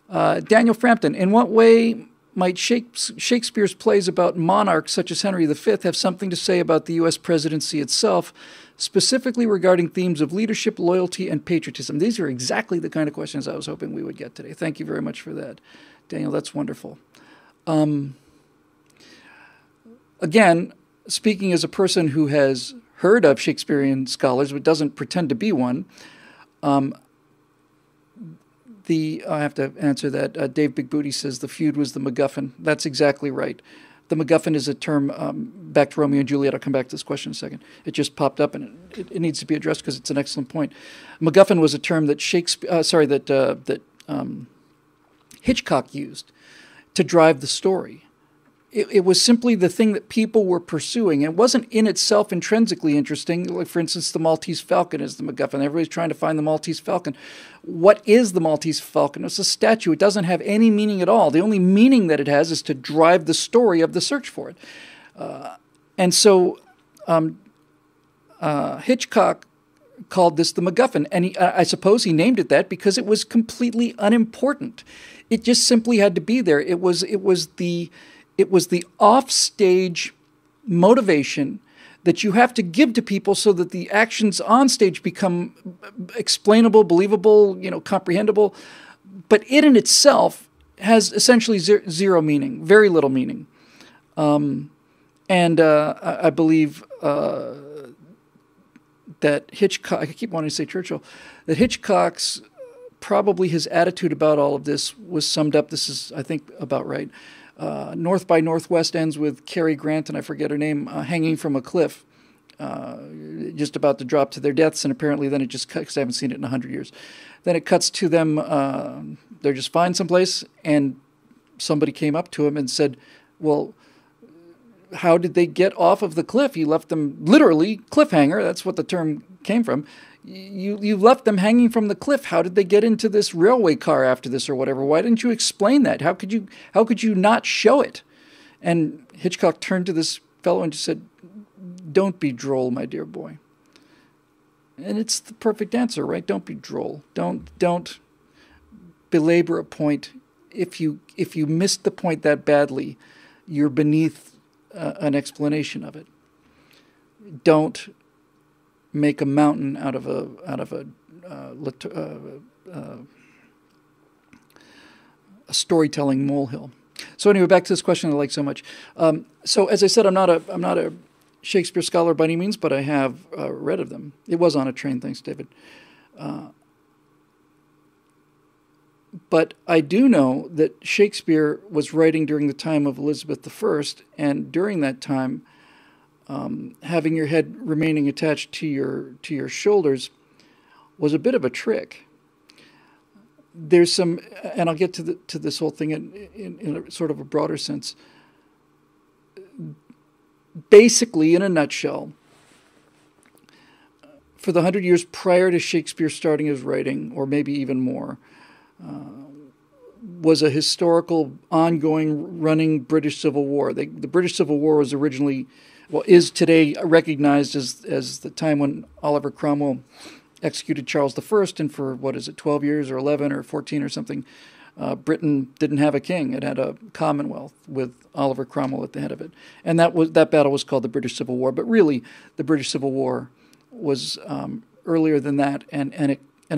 Daniel Frampton, in what way might Shakespeare's plays about monarchs such as Henry V have something to say about the US presidency itself, specifically regarding themes of leadership, loyalty, and patriotism? These are exactly the kind of questions I was hoping we would get today. Thank you very much for that, Daniel. That's wonderful. Again, speaking as a person who has heard of Shakespearean scholars but doesn't pretend to be one, I have to answer that. Dave Big Booty says the feud was the MacGuffin. That's exactly right. The MacGuffin is a term, back to Romeo and Juliet. I'll come back to this question in a second. It just popped up, and it needs to be addressed because it's an excellent point. MacGuffin was a term that Hitchcock used to drive the story. It was simply the thing that people were pursuing. It wasn't in itself intrinsically interesting. Like, for instance, the Maltese Falcon is the MacGuffin. Everybody's trying to find the Maltese Falcon. What is the Maltese Falcon? It's a statue. It doesn't have any meaning at all. The only meaning that it has is to drive the story of the search for it. And so Hitchcock called this the MacGuffin, and I suppose he named it that because it was completely unimportant. It just simply had to be there. It was the offstage motivation that you have to give to people so that the actions on stage become explainable, believable, comprehensible. But it in itself has essentially zero meaning, very little meaning. I believe that Hitchcock, I keep wanting to say Churchill, that Hitchcock's, probably his attitude about all of this was summed up, this is, I think, about right. North by Northwest ends with Cary Grant, and I forget her name, hanging from a cliff, just about to drop to their deaths, and apparently then it just cuts, because I haven't seen it in 100 years. Then it cuts to them, they're just fine someplace, and somebody came up to him and said, well, how did they get off of the cliff? You left them literally cliffhanger, that's what the term came from. You left them hanging from the cliff. How did they get into this railway car after this or whatever? Why didn't you explain that? How could you not show it? And Hitchcock turned to this fellow and just said, don't be droll, my dear boy. And it's the perfect answer, right? Don't be droll. Don't belabor a point. If you missed the point that badly, you're beneath an explanation of it. Don't make a mountain out of a storytelling molehill. So anyway, back to this question I like so much. So as I said, I'm not a Shakespeare scholar by any means, but I have read of them. It was on a train, thanks, David. But I do know that Shakespeare was writing during the time of Elizabeth I, and during that time, having your head remaining attached to your shoulders was a bit of a trick. There's some, and I'll get to this whole thing in a sort of a broader sense. Basically, in a nutshell, for the 100 years prior to Shakespeare starting his writing, or maybe even more, was a historical, ongoing, running British Civil War. The British Civil War was originally, is today recognized as the time when Oliver Cromwell executed Charles I, and for, 12 years or 11 or 14 or something, Britain didn't have a king. It had a commonwealth with Oliver Cromwell at the head of it. And that battle was called the British Civil War. But really, the British Civil War was earlier than that, and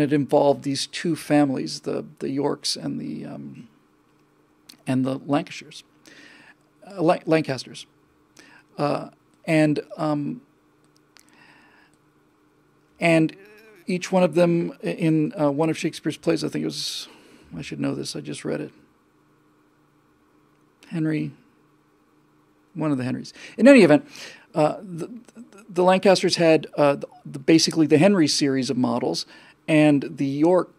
it involved these two families, the Yorks and the Lancashires, Lancasters. And each one of them in one of Shakespeare's plays, I think it was, I should know this, I just read it. Henry, one of the Henrys. In any event, the Lancasters had basically the Henry series of models, and the York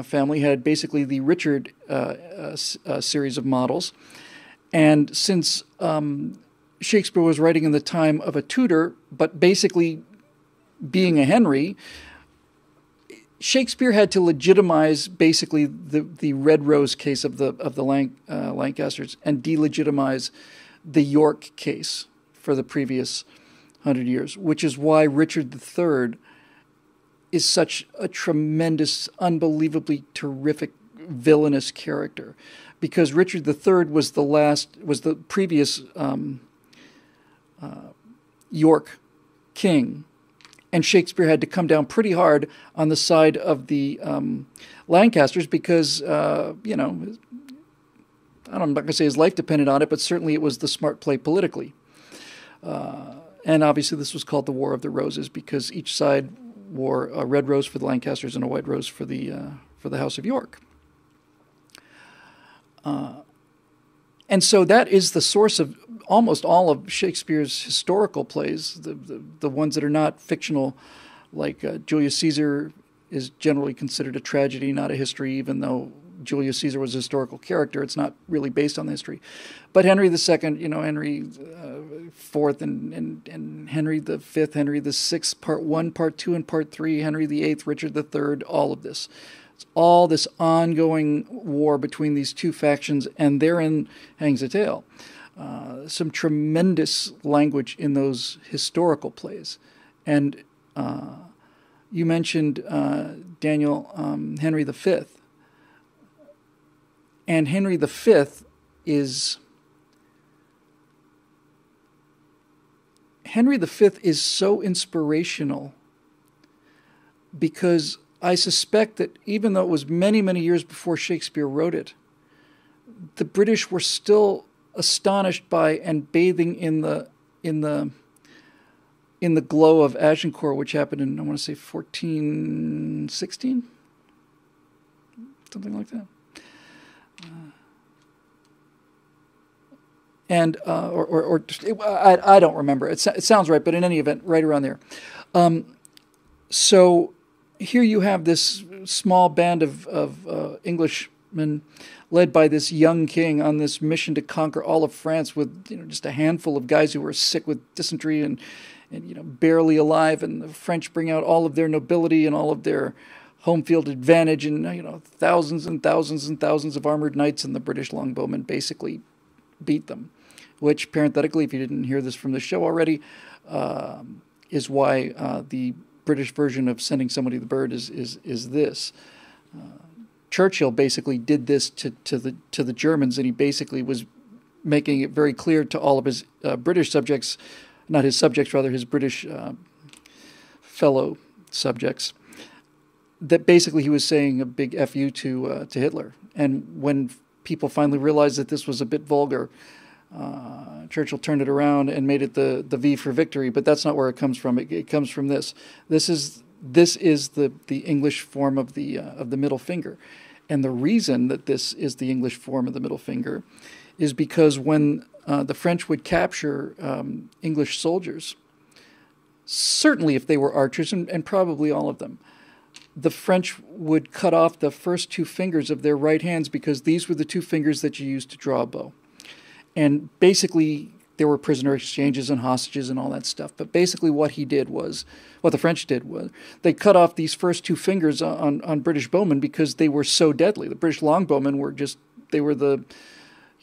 family had basically the Richard series of models. And since Shakespeare was writing in the time of a Tudor, but basically being a Henry, Shakespeare had to legitimize basically the Red Rose case of the Lancasters and delegitimize the York case for the previous 100 years, which is why Richard III is such a tremendous, unbelievably terrific villainous character, because Richard III was the previous York king, and Shakespeare had to come down pretty hard on the side of the Lancasters because, I'm not going to say his life depended on it, but certainly it was the smart play politically. And obviously this was called the War of the Roses because each side wore a red rose for the Lancasters and a white rose for the House of York. And so that is the source of almost all of Shakespeare's historical plays, the ones that are not fictional, like Julius Caesar is generally considered a tragedy, not a history, even though Julius Caesar was a historical character. It's not really based on the history. But Henry II, Henry IV and Henry V, Henry VI, Part 1, Part 2, and Part 3, Henry VIII, Richard III, all of this. It's all this ongoing war between these two factions, and therein hangs a tale. Some tremendous language in those historical plays. And you mentioned, Daniel, Henry V. And Henry V is so inspirational because I suspect that even though it was many, many years before Shakespeare wrote it, the British were still astonished by and bathing in the glow of Agincourt, which happened in, I want to say, 1416, something like that. I don't remember. It sounds right, but in any event, right around there. So here you have this small band of Englishmen led by this young king on this mission to conquer all of France with just a handful of guys who were sick with dysentery and barely alive, and the French bring out all of their nobility and all of their home field advantage, and thousands and thousands and thousands of armored knights, and the British longbowmen basically beat them. Which, parenthetically, if you didn't hear this from the show already, is why the British version of sending somebody the bird is this. Churchill basically did this to the Germans, and he basically was making it very clear to all of his British subjects, not his subjects, rather his British fellow subjects, that basically he was saying a big F you to Hitler. And when people finally realized that this was a bit vulgar, Churchill turned it around and made it the V for victory. But that's not where it comes from. It comes from this. This is the English form of the middle finger. And the reason that this is the English form of the middle finger is because when the French would capture English soldiers, certainly if they were archers, and probably all of them, the French would cut off the first two fingers of their right hands because these were the two fingers that you used to draw a bow. And basically, there were prisoner exchanges and hostages and all that stuff. But basically what the French did was, they cut off these first two fingers on British bowmen because they were so deadly. The British longbowmen were the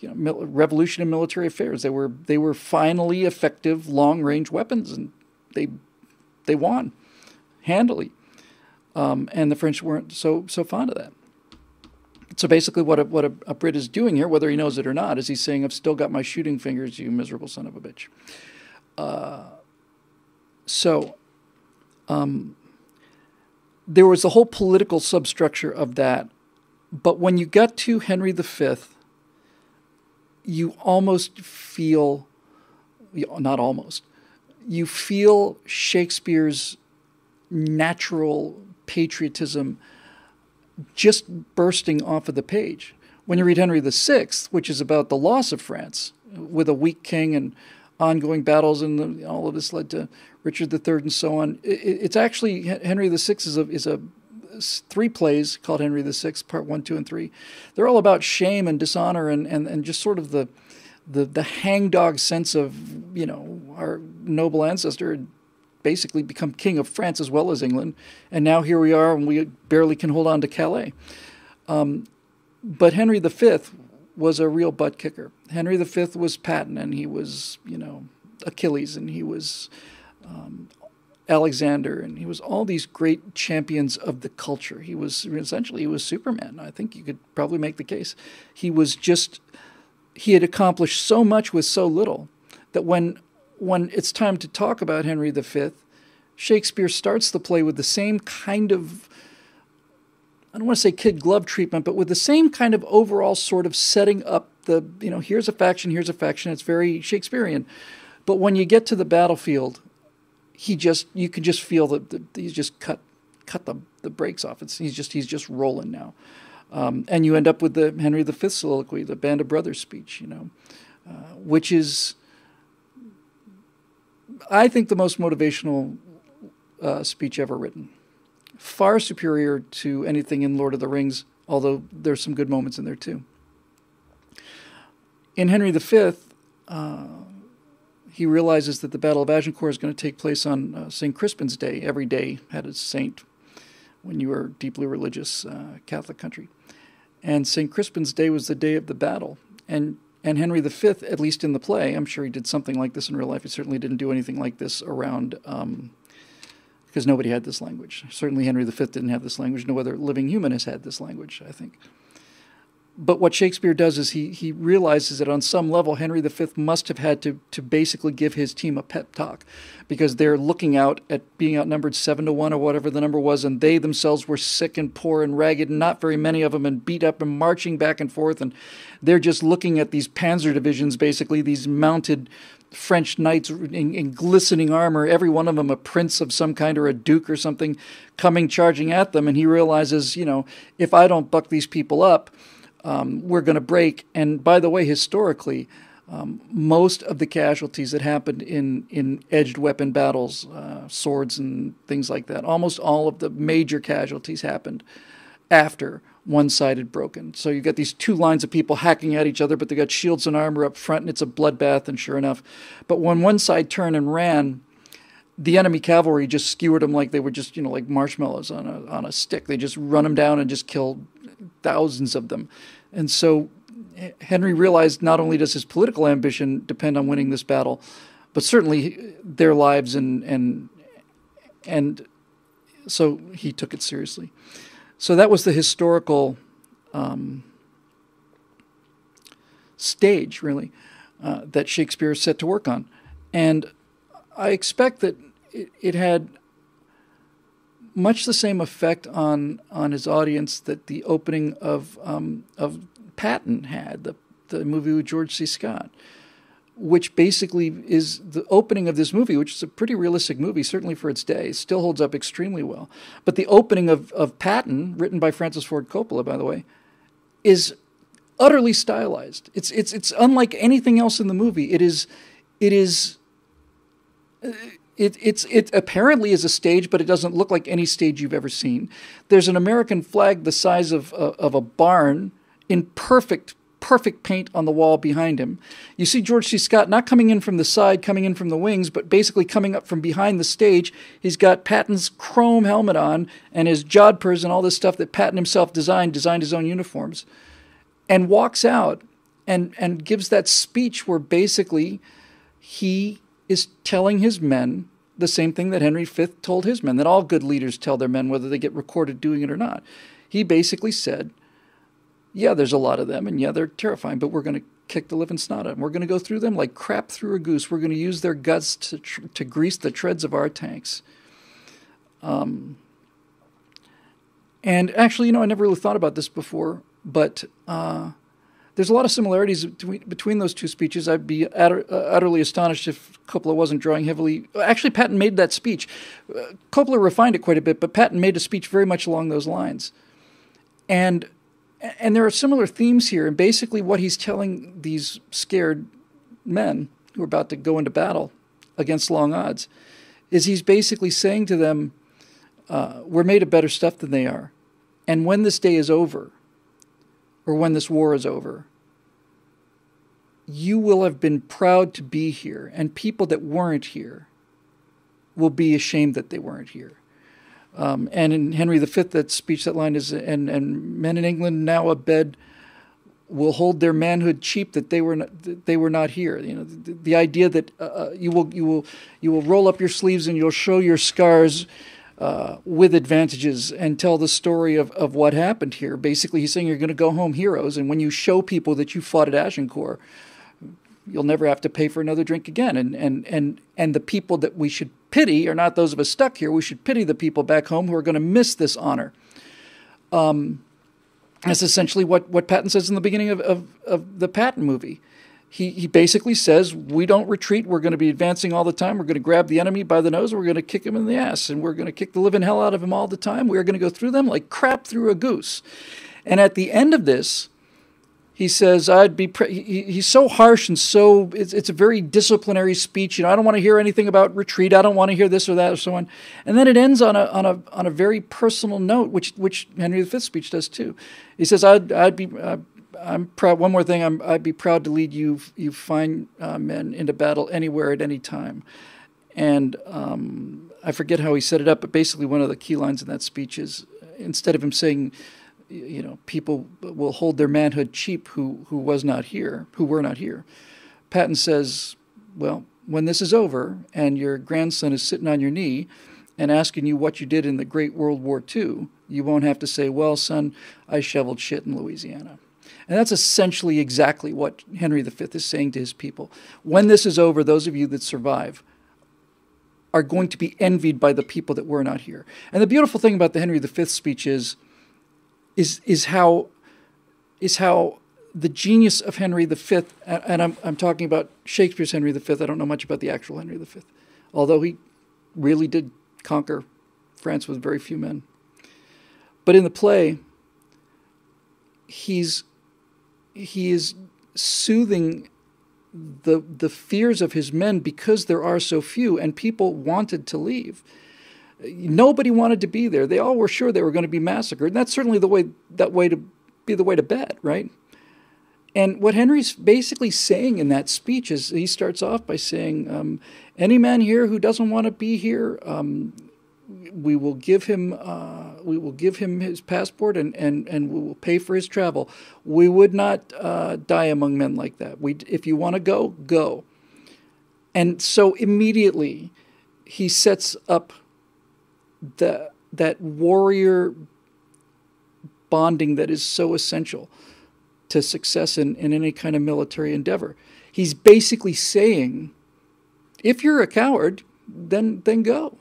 revolution in military affairs. They were finally effective long-range weapons, and they won handily. And the French weren't so fond of that. So basically what a Brit is doing here, whether he knows it or not, is he's saying, I've still got my shooting fingers, you miserable son of a bitch. There was the whole political substructure of that. But when you got to Henry V, you almost feel, not almost, you feel Shakespeare's natural patriotism just bursting off of the page. When you read Henry VI, which is about the loss of France, with a weak king and ongoing battles, and all of this led to Richard III and so on. It's actually, Henry VI is a three plays called Henry VI, Part 1, 2, and 3. They're all about shame and dishonor and just sort of the hangdog sense of, our noble ancestor had basically become king of France as well as England, and now here we are and we barely can hold on to Calais. But Henry V was a real butt kicker. Henry V was Patton, and he was, Achilles, and he was Alexander, and he was all these great champions of the culture. He was Superman. I think you could probably make the case. He had accomplished so much with so little that when it's time to talk about Henry V, Shakespeare starts the play with the same kind of, I don't want to say kid glove treatment, but with the same kind of overall sort of setting up here's a faction. It's very Shakespearean. But when you get to the battlefield, you can just feel that he's just cut the brakes off. He's just rolling now. And you end up with the Henry V soliloquy, the Band of Brothers speech, which is, I think, the most motivational speech ever written. Far superior to anything in Lord of the Rings, although there's some good moments in there too. In Henry V, he realizes that the Battle of Agincourt is going to take place on St. Crispin's Day. Every day had a saint when you were a deeply religious Catholic country. And St. Crispin's Day was the day of the battle. And Henry V, at least in the play, I'm sure he did something like this in real life. He certainly didn't do anything like this around, because nobody had this language. Certainly Henry V didn't have this language. No other living human has had this language, I think. But what Shakespeare does is he realizes that on some level, Henry V must have had to basically give his team a pep talk, because they're looking out at being outnumbered 7-1 or whatever the number was, and they themselves were sick and poor and ragged, and not very many of them, and beat up and marching back and forth, and they're just looking at these panzer divisions, basically these mounted French knights in glistening armor, every one of them a prince of some kind or a duke or something, coming charging at them, and he realizes, if I don't buck these people up, we're going to break. And by the way, historically, most of the casualties that happened in edged weapon battles, swords and things like that, almost all of the major casualties happened after one side had broken. So you've got these two lines of people hacking at each other, but they got shields and armor up front, and it's a bloodbath, and sure enough. But when one side turned and ran, the enemy cavalry just skewered them like they were just, like marshmallows on a stick. They just run them down and just killed thousands of them. And so Henry realized not only does his political ambition depend on winning this battle, but certainly their lives, and so he took it seriously. So that was the historical stage, really, that Shakespeare set to work on. And I expect that it had much the same effect on his audience that the opening of Patton had, the movie with George C. Scott, which basically is the opening of this movie, which is a pretty realistic movie, certainly for its day. It still holds up extremely well. But the opening of Patton, written by Francis Ford Coppola, by the way, is utterly stylized. It's unlike anything else in the movie. It apparently is a stage, but it doesn't look like any stage you've ever seen. There's an American flag the size of a barn in perfect paint on the wall behind him. You see George C. Scott not coming in from the side, coming in from the wings, but basically coming up from behind the stage. He's got Patton's chrome helmet on and his jodhpurs and all this stuff that Patton himself designed his own uniforms, and walks out and gives that speech where basically he is telling his men the same thing that Henry V told his men, that all good leaders tell their men, whether they get recorded doing it or not. He basically said, yeah, there's a lot of them, and yeah, they're terrifying, but we're going to kick the living snot out of them. We're going to go through them like crap through a goose. We're going to use their guts to grease the treads of our tanks. And actually, I never really thought about this before, but there's a lot of similarities between those two speeches. I'd be utterly astonished if Coppola wasn't drawing heavily. Actually, Patton made that speech. Coppola refined it quite a bit, but Patton made a speech very much along those lines. And there are similar themes here. And basically what he's telling these scared men who are about to go into battle against long odds is he's basically saying to them, we're made of better stuff than they are. And when this day is over, or when this war is over, you will have been proud to be here, and people that weren't here will be ashamed that they weren't here. And in Henry V, that speech, that line is, and men in England now abed will hold their manhood cheap that they were not here. You know, the idea that you will roll up your sleeves and you'll show your scars with advantages and tell the story of what happened here. Basically, he's saying you're going to go home heroes, and when you show people that you fought at Agincourt, you'll never have to pay for another drink again. And the people that we should pity are not those of us stuck here. We should pity the people back home who are going to miss this honor. That's essentially what Patton says in the beginning of the Patton movie. He basically says, we don't retreat. We're going to be advancing all the time. We're going to grab the enemy by the nose and we're going to kick him in the ass. And we're going to kick the living hell out of him all the time. We're going to go through them like crap through a goose. And at the end of this, he says, he's so harsh and so, it's a very disciplinary speech. You know, I don't want to hear anything about retreat. I don't want to hear this or that or so on. And then it ends on a very personal note, which Henry V's speech does too. He says, I'm proud. One more thing, I'd be proud to lead you fine men into battle anywhere at any time. And I forget how he set it up, but basically one of the key lines in that speech is, instead of him saying, you know, people will hold their manhood cheap who were not here. Patton says, well, when this is over and your grandson is sitting on your knee and asking you what you did in the Great World War II, you won't have to say, well, son, I shoveled shit in Louisiana. And that's essentially exactly what Henry V is saying to his people. When this is over, those of you that survive are going to be envied by the people that were not here. And the beautiful thing about the Henry V speech is how the genius of Henry V, and I'm talking about Shakespeare's Henry V. I don't know much about the actual Henry V, although he really did conquer France with very few men. But in the play, he is soothing the fears of his men because there are so few, and people wanted to leave. Nobody wanted to be there. They all were sure they were going to be massacred. And that's certainly the way to bed, right? And what Henry's basically saying in that speech is, he starts off by saying, any man here who doesn't want to be here, we will give him his passport and we will pay for his travel. We would not die among men like that. If you want to go, go. And so immediately he sets up that warrior bonding that is so essential to success in any kind of military endeavor. He's basically saying, if you're a coward, then go.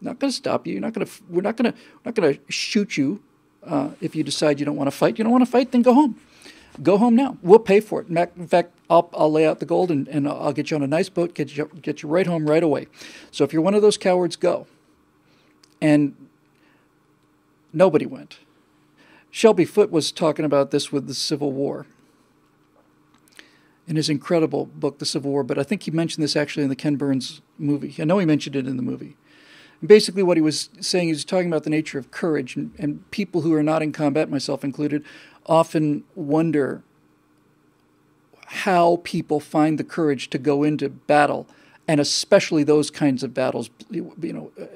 Not going to stop you. We're not going to shoot you if you decide you don't want to fight. You don't want to fight, then go home. Go home now. We'll pay for it. In fact, I'll lay out the gold and I'll get you on a nice boat, get you right home right away. So if you're one of those cowards, go. And nobody went. Shelby Foote was talking about this with the Civil War in his incredible book, The Civil War, but I think he mentioned this actually in the Ken Burns movie. I know he mentioned it in the movie. And basically what he was saying, he was talking about the nature of courage, and people who are not in combat, myself included, often wonder how people find the courage to go into battle, and especially those kinds of battles,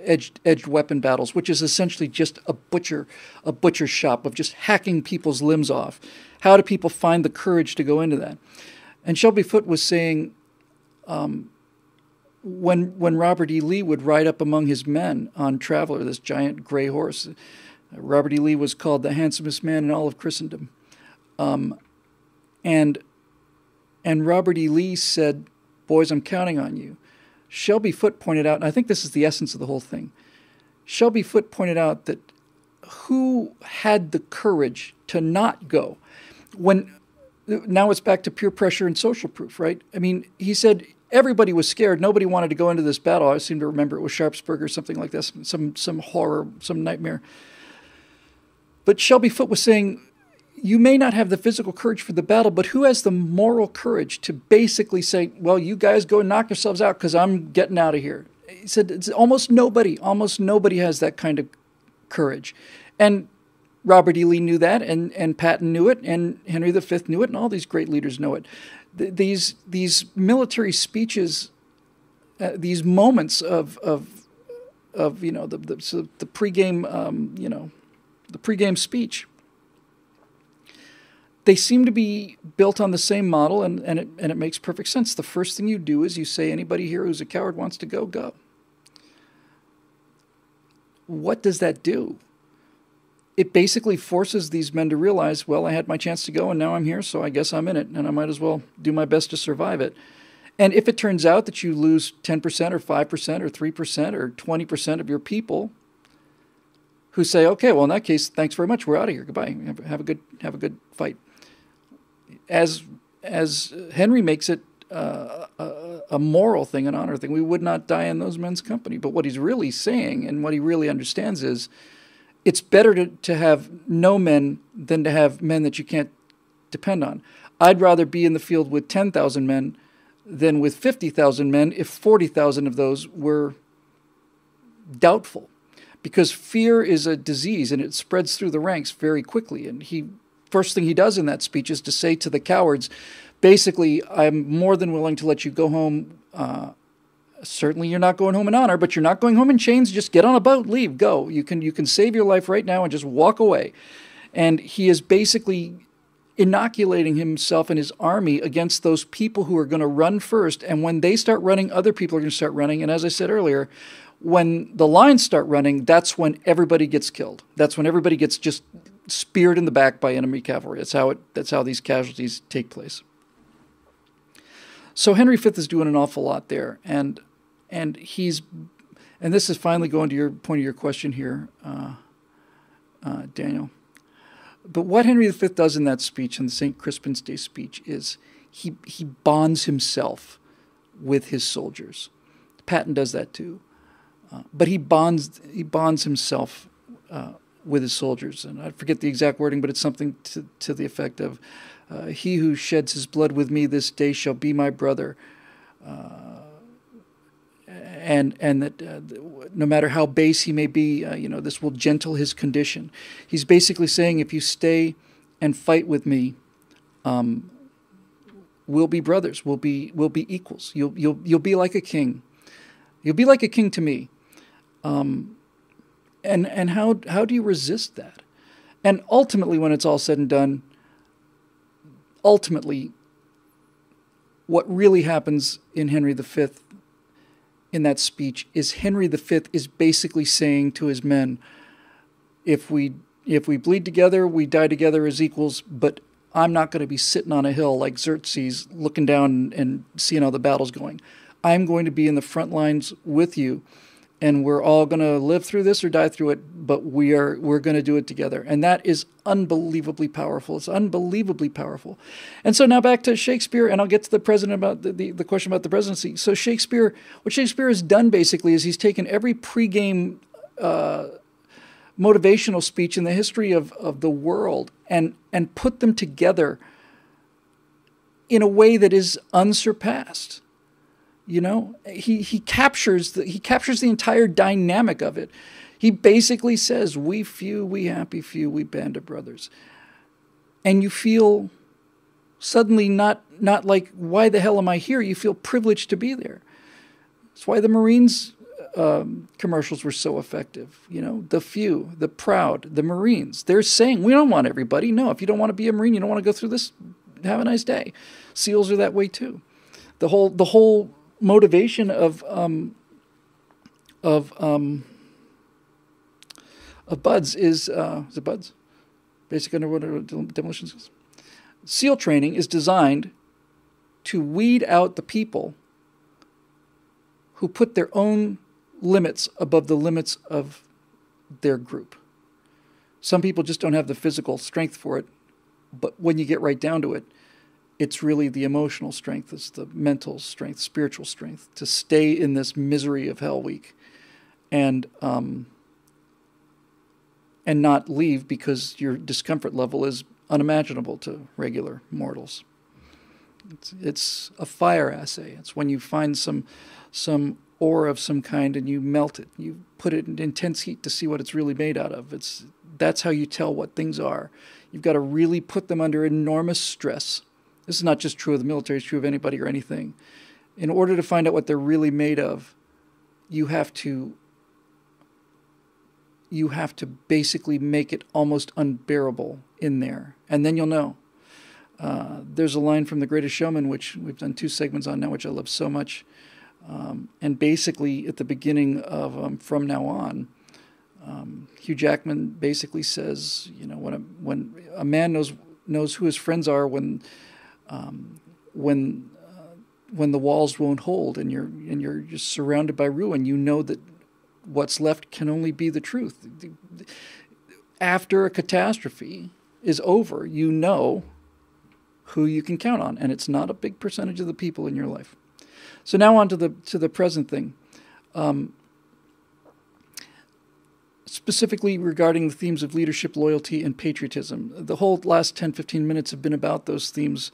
edged weapon battles, which is essentially just a butcher shop of just hacking people's limbs off. How do people find the courage to go into that? And Shelby Foote was saying, when Robert E. Lee would ride up among his men on Traveler, this giant gray horse, Robert E. Lee was called the handsomest man in all of Christendom, and Robert E. Lee said, boys, I'm counting on you. Shelby Foote pointed out, and I think this is the essence of the whole thing, Shelby Foote pointed out that who had the courage to not go? Now it's back to peer pressure and social proof, right? I mean, he said everybody was scared. Nobody wanted to go into this battle. I seem to remember it was Sharpsburg or something like this, some horror, some nightmare. But Shelby Foote was saying, you may not have the physical courage for the battle, but who has the moral courage to basically say, well, you guys go and knock yourselves out because I'm getting out of here? He said it's almost nobody has that kind of courage. And Robert E. Lee knew that, and Patton knew it, and Henry V knew it, and all these great leaders know it. These military speeches, these moments of the pregame, the pregame speech, they seem to be built on the same model, and it makes perfect sense. The first thing you do is you say, anybody here who's a coward wants to go, go. What does that do? It basically forces these men to realize, well, I had my chance to go and now I'm here, so I guess I'm in it, and I might as well do my best to survive it. And if it turns out that you lose 10% or 5% or 3% or 20% of your people who say, okay, well, in that case, thanks very much, we're out of here, goodbye, have a good fight. As Henry makes it a moral thing, an honor thing, we would not die in those men's company. But what he's really saying and what he really understands is it's better to have no men than to have men that you can't depend on. I'd rather be in the field with 10,000 men than with 50,000 men if 40,000 of those were doubtful. Because fear is a disease and it spreads through the ranks very quickly. And first thing he does in that speech is to say to the cowards, basically, I'm more than willing to let you go home. Certainly you're not going home in honor, but you're not going home in chains. Just get on a boat, leave, go. You can save your life right now and just walk away. And he is basically inoculating himself and his army against those people who are going to run first. And when they start running, other people are going to start running. And as I said earlier, when the lines start running, that's when everybody gets killed. That's when everybody gets just speared in the back by enemy cavalry. That's how these casualties take place. So Henry V is doing an awful lot there, and this is finally going to your point of your question here, Daniel. But what Henry V does in that speech, in the St. Crispin's Day speech, is he bonds himself with his soldiers. Patton does that too, but he bonds himself with his soldiers, and I forget the exact wording, but it's something to the effect of, he who sheds his blood with me this day shall be my brother, and that no matter how base he may be, this will gentle his condition. He's basically saying, if you stay and fight with me, we'll be brothers. We'll be equals. You'll be like a king. You'll be like a king to me. And how do you resist that? And ultimately, when it's all said and done, what really happens in Henry V in that speech is Henry V is basically saying to his men, if we bleed together, we die together as equals, but I'm not going to be sitting on a hill like Xerxes looking down and seeing how the battle's going. I'm going to be in the front lines with you, and we're all going to live through this or die through it, but we're going to do it together. And that is unbelievably powerful. It's unbelievably powerful. And so now back to Shakespeare, and I'll get to the president about the question about the presidency. So what Shakespeare has done basically is he's taken every pregame motivational speech in the history of the world and put them together in a way that is unsurpassed. He captures the entire dynamic of it. He basically says, we few, we happy few, we band of brothers. And you feel suddenly not like, why the hell am I here? You feel privileged to be there. That's why the Marines commercials were so effective. The few, the proud, the Marines. They're saying, we don't want everybody. No, if you don't want to be a Marine, you don't want to go through this, have a nice day. SEALs are that way too. The whole motivation of BUDS is it BUDS? Basic Underwater Demolition Skills. SEAL training is designed to weed out the people who put their own limits above the limits of their group. Some people just don't have the physical strength for it, but when you get right down to it, it's really the emotional strength, it's the mental strength, spiritual strength to stay in this misery of Hell Week and not leave because your discomfort level is unimaginable to regular mortals. It's a fire assay. It's when you find some ore of some kind and you melt it. You put it in intense heat to see what it's really made out of. That's how you tell what things are. You've got to really put them under enormous stress. This is not just true of the military, it's true of anybody or anything. In order to find out what they're really made of, you have to basically make it almost unbearable in there. And then you'll know. There's a line from The Greatest Showman, which we've done 2 segments on now, which I love so much. And basically, at the beginning of From Now On, Hugh Jackman basically says, when a man knows who his friends are when the walls won't hold and you're just surrounded by ruin, you know that what's left can only be the truth. After a catastrophe is over, you know who you can count on, and it's not a big percentage of the people in your life. So now on to the present thing. Specifically regarding the themes of leadership, loyalty, and patriotism. The whole last 10, 15 minutes have been about those themes,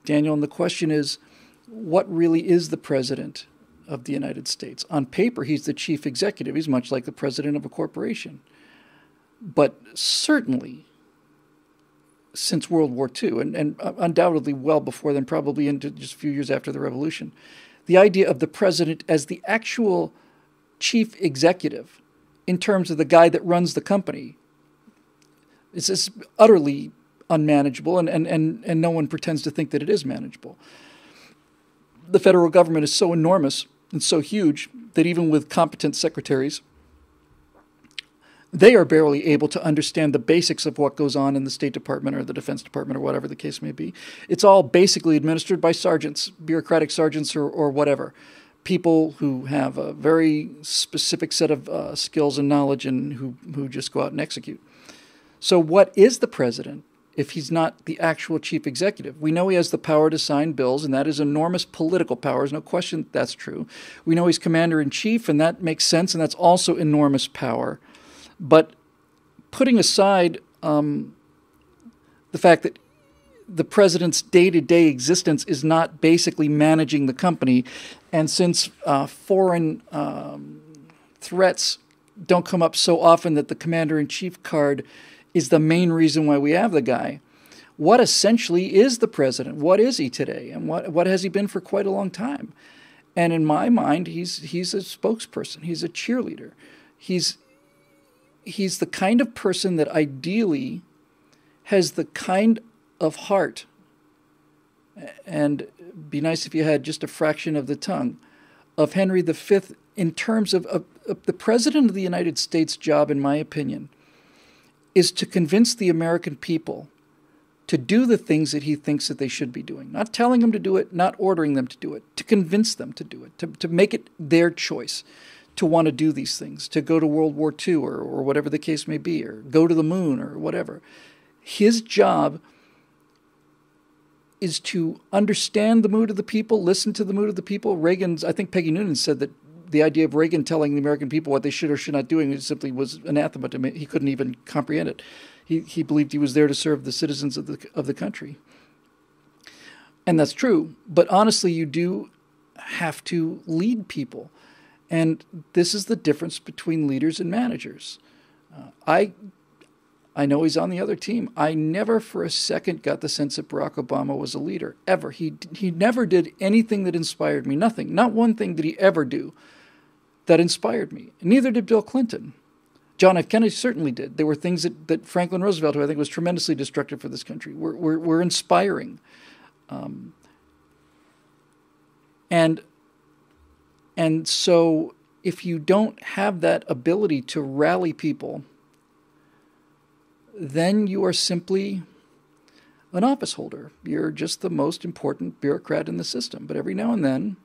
Daniel, and the question is, what really is the president of the United States? On paper, he's the chief executive. He's much like the president of a corporation. But certainly, since World War II, and undoubtedly well before then, probably into just a few years after the Revolution, the idea of the president as the actual chief executive in terms of the guy that runs the company is utterly unmanageable, and no one pretends to think that it is manageable. The federal government is so enormous and so huge that even with competent secretaries, they are barely able to understand the basics of what goes on in the State Department or the Defense Department or whatever the case may be. It's all basically administered by sergeants, bureaucratic sergeants or whatever. People who have a very specific set of skills and knowledge and who just go out and execute. So what is the president if he's not the actual chief executive? We know he has the power to sign bills, and that is enormous political power. There's no question that's true. We know he's commander-in-chief, and that makes sense, and that's also enormous power. But putting aside the fact that the president's day-to-day existence is not basically managing the company, and since foreign threats don't come up so often that the commander-in-chief card is the main reason why we have the guy, what essentially is the president? What is he today? And what has he been for quite a long time? And in my mind, he's a spokesperson. He's a cheerleader. He's the kind of person that ideally has the kind of heart, and be nice if you had just a fraction of the tongue, of Henry V in terms of the President of the United States' job, in my opinion, is to convince the American people to do the things that he thinks that they should be doing. Not telling them to do it, not ordering them to do it, to convince them to do it, to make it their choice, to want to do these things, to go to World War II or whatever the case may be, or go to the moon or whatever. His job is to understand the mood of the people, listen to the mood of the people. I think Peggy Noonan said that the idea of Reagan telling the American people what they should or should not doing simply was anathema to him. He couldn't even comprehend it. He believed he was there to serve the citizens of the country. And that's true. But honestly, you do have to lead people. And this is the difference between leaders and managers. I know he's on the other team. I never for a second got the sense that Barack Obama was a leader, ever. He never did anything that inspired me. Nothing. Not one thing did he ever do that inspired me. Neither did Bill Clinton. John F. Kennedy certainly did. There were things that Franklin Roosevelt, who I think was tremendously destructive for this country, were inspiring. And so if you don't have that ability to rally people, then you are simply an office holder. You're just the most important bureaucrat in the system. But every now and then,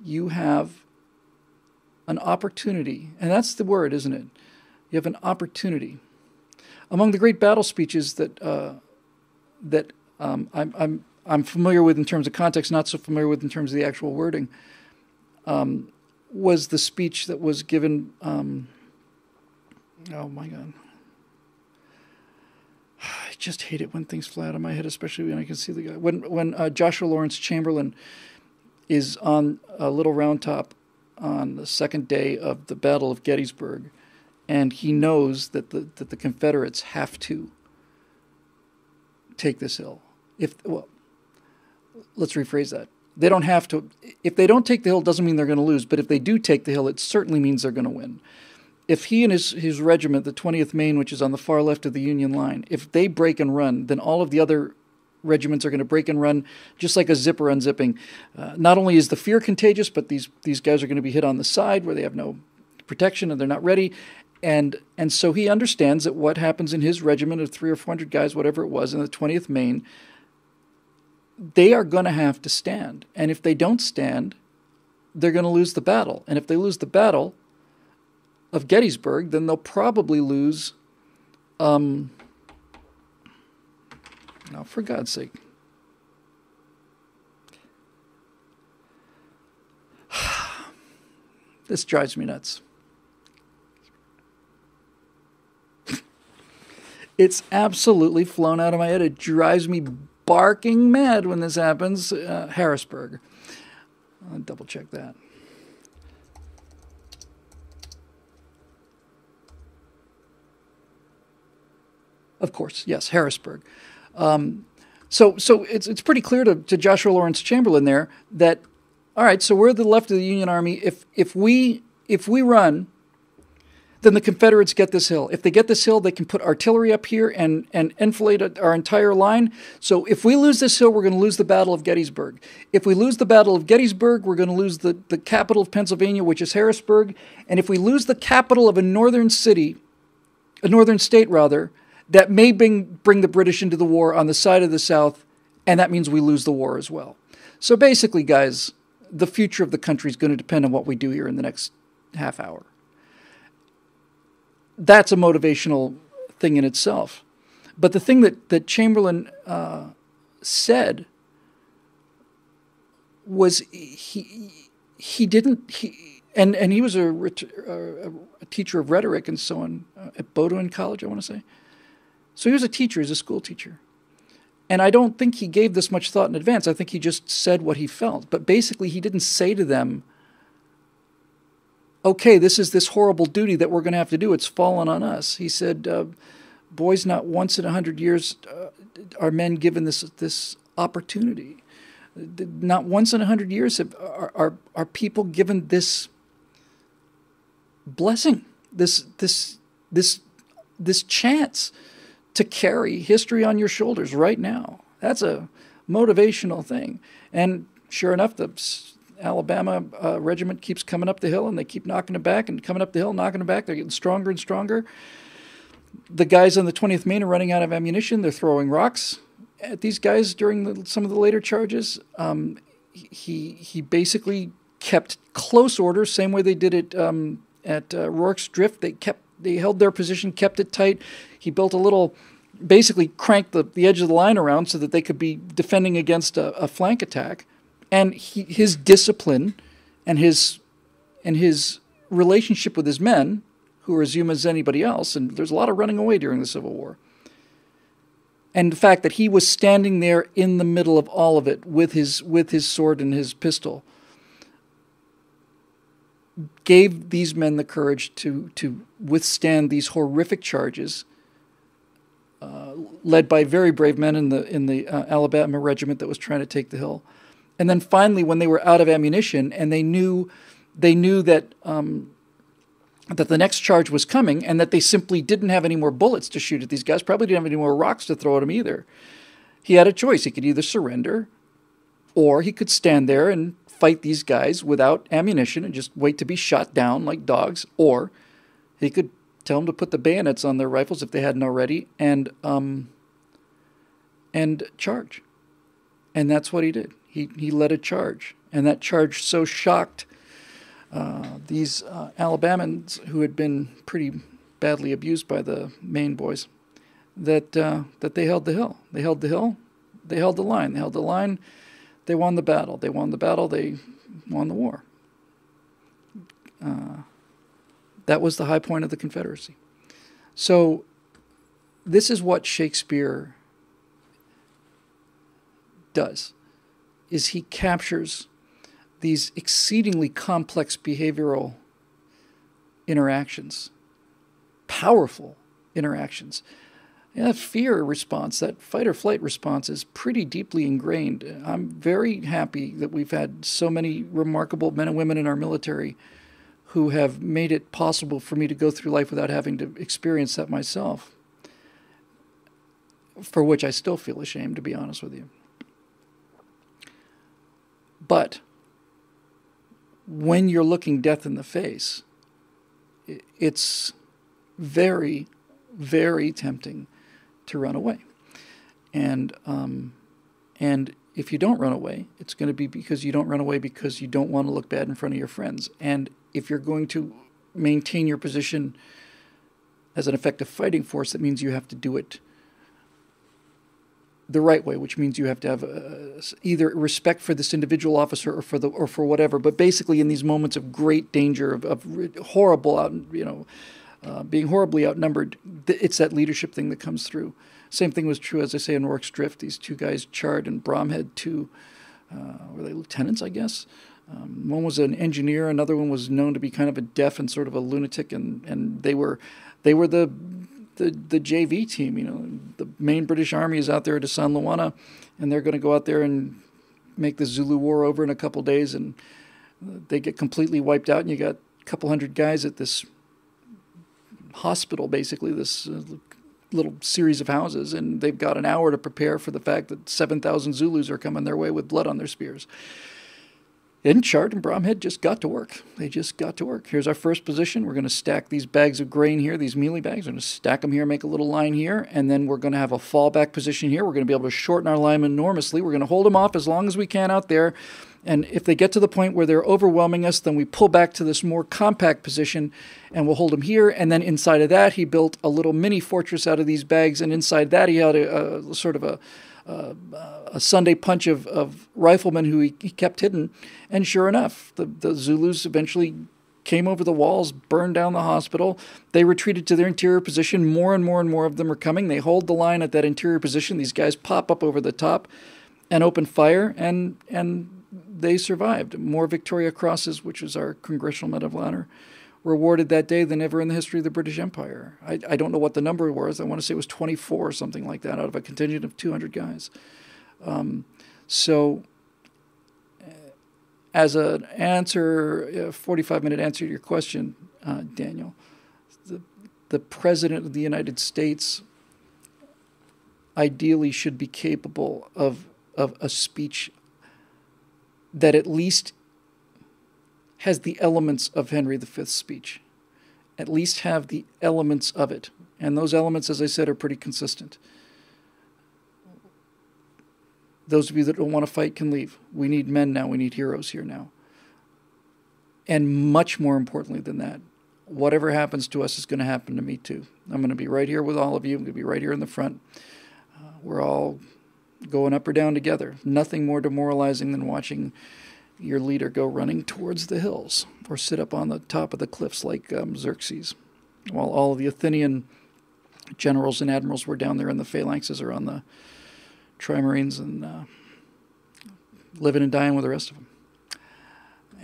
you have an opportunity, and that's the word, isn't it? You have an opportunity. Among the great battle speeches that I'm familiar with in terms of context, not so familiar with in terms of the actual wording, was the speech that was given. Oh my God. I just hate it when things fly out of my head, especially when I can see the guy. When Joshua Lawrence Chamberlain is on a Little Round Top on the second day of the Battle of Gettysburg, and he knows that the Confederates have to take this hill. Let's rephrase that. They don't have to. If they don't take the hill, it doesn't mean they're going to lose. But if they do take the hill, it certainly means they're going to win. If he and his regiment, the 20th Maine, which is on the far left of the Union line, if they break and run, then all of the other regiments are going to break and run just like a zipper unzipping. Not only is the fear contagious, but these guys are going to be hit on the side where they have no protection and they're not ready. And so he understands that what happens in his regiment of 300 or 400 guys, whatever it was, in the 20th Maine, they are going to have to stand. And if they don't stand, they're going to lose the battle. And if they lose the battle of Gettysburg, then they'll probably lose, now for God's sake. This drives me nuts. It's absolutely flown out of my head. It drives me barking mad when this happens. Harrisburg. I'll double check that. Of course, yes, Harrisburg. So it's pretty clear to Joshua Lawrence Chamberlain there that, all right, so we're the left of the Union Army. If we run, then the Confederates get this hill. If they get this hill, they can put artillery up here and enfilade our entire line. So if we lose this hill, we're going to lose the Battle of Gettysburg. If we lose the Battle of Gettysburg, we're going to lose the capital of Pennsylvania, which is Harrisburg. And if we lose the capital of a northern state, that may bring the British into the war on the side of the South, and that means we lose the war as well. So basically, guys, the future of the country is going to depend on what we do here in the next half hour. That's a motivational thing in itself. But the thing that Chamberlain said was he was a teacher of rhetoric and so on at Bowdoin College, I want to say. So he was a teacher, he's a school teacher. And I don't think he gave this much thought in advance. I think he just said what he felt. But basically he didn't say to them, okay, this is this horrible duty that we're going to have to do. It's fallen on us. He said, boys, not once in 100 years are men given this opportunity. Not once in 100 years are people given this blessing, this chance to carry history on your shoulders right now. That's a motivational thing. And sure enough, the Alabama regiment keeps coming up the hill, and they keep knocking it back and coming up the hill, knocking it back. They're getting stronger and stronger. The guys on the 20th Maine are running out of ammunition. They're throwing rocks at these guys during some of the later charges. He basically kept close order, same way they did it at Rorke's Drift. They held their position, kept it tight. He built basically cranked the edge of the line around so that they could be defending against a flank attack. And his discipline and his relationship with his men, who are as human as anybody else, and there's a lot of running away during the Civil War. And the fact that he was standing there in the middle of all of it with his sword and his pistol gave these men the courage to withstand these horrific charges, led by very brave men in the Alabama regiment that was trying to take the hill. And then finally, when they were out of ammunition and they knew that that the next charge was coming and that they simply didn't have any more bullets to shoot at these guys, probably didn't have any more rocks to throw at them either, he had a choice. He could either surrender or he could stand there and fight these guys without ammunition and just wait to be shot down like dogs, or he could tell them to put the bayonets on their rifles if they hadn't already and charge. And that's what he did. He led a charge, and that charge so shocked these Alabamans who had been pretty badly abused by the Maine boys that they held the hill. They held the hill. They held the line. They held the line. They won the battle. They won the battle. They won the war. That was the high point of the Confederacy. So this is what Shakespeare does, is he captures these exceedingly complex behavioral interactions, powerful interactions. And that fear response, that fight or flight response is pretty deeply ingrained. I'm very happy that we've had so many remarkable men and women in our military who have made it possible for me to go through life without having to experience that myself. for which I still feel ashamed, to be honest with you. But when you're looking death in the face, it's very, very tempting to run away. And if you don't run away, it's going to be because you don't run away because you don't want to look bad in front of your friends. And if you're going to maintain your position as an effective fighting force, that means you have to do it the right way, which means you have to have either respect for this individual officer or for whatever. But basically, in these moments of great danger, of horrible, being horribly outnumbered, it's that leadership thing that comes through. Same thing was true, as I say, in Rorke's Drift. These two guys, Chard and Bromhead, were they lieutenants, I guess? One was an engineer, another one was known to be kind of a deaf and sort of a lunatic, and they were the JV team. The main British Army is out there at San Luana, and they're going to go out there and make the Zulu War over in a couple days, and they get completely wiped out, and you got a couple hundred guys at this hospital, basically, this little series of houses, and they've got an hour to prepare for the fact that 7,000 Zulus are coming their way with blood on their spears. And Chard and Bromhead just got to work. They just got to work. Here's our first position. We're going to stack these bags of grain here, these mealie bags. We're going to stack them here, make a little line here, and then we're going to have a fallback position here. We're going to be able to shorten our line enormously. We're going to hold them off as long as we can out there. And if they get to the point where they're overwhelming us, then we pull back to this more compact position, and we'll hold them here. And then inside of that, he built a little mini fortress out of these bags, and inside that he had a sort of a Sunday punch of riflemen who he kept hidden. And sure enough, the Zulus eventually came over the walls, burned down the hospital. They retreated to their interior position. More and more and more of them are coming. They hold the line at that interior position. These guys pop up over the top and open fire, and they survived. More Victoria Crosses, which is our Congressional Medal of Honor, were awarded that day than ever in the history of the British Empire. I don't know what the number was. I want to say it was 24 or something like that out of a contingent of 200 guys. So as an answer, a 45-minute answer to your question, Daniel, the President of the United States ideally should be capable of a speech that at least has the elements of Henry V's speech. At least have the elements of it. And those elements, as I said, are pretty consistent. Those of you that don't want to fight can leave. We need men now. We need heroes here now. And much more importantly than that, whatever happens to us is going to happen to me too. I'm going to be right here with all of you. I'm going to be right here in the front. We're all going up or down together. Nothing more demoralizing than watching your leader go running towards the hills or sit up on the top of the cliffs like Xerxes, while all of the Athenian generals and admirals were down there in the phalanxes or on the trimarines and living and dying with the rest of them.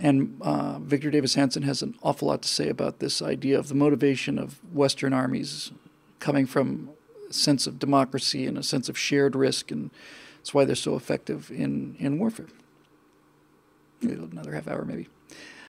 And Victor Davis Hanson has an awful lot to say about this idea of the motivation of Western armies coming from a sense of democracy and a sense of shared risk, and that's why they're so effective in warfare. Another half hour maybe.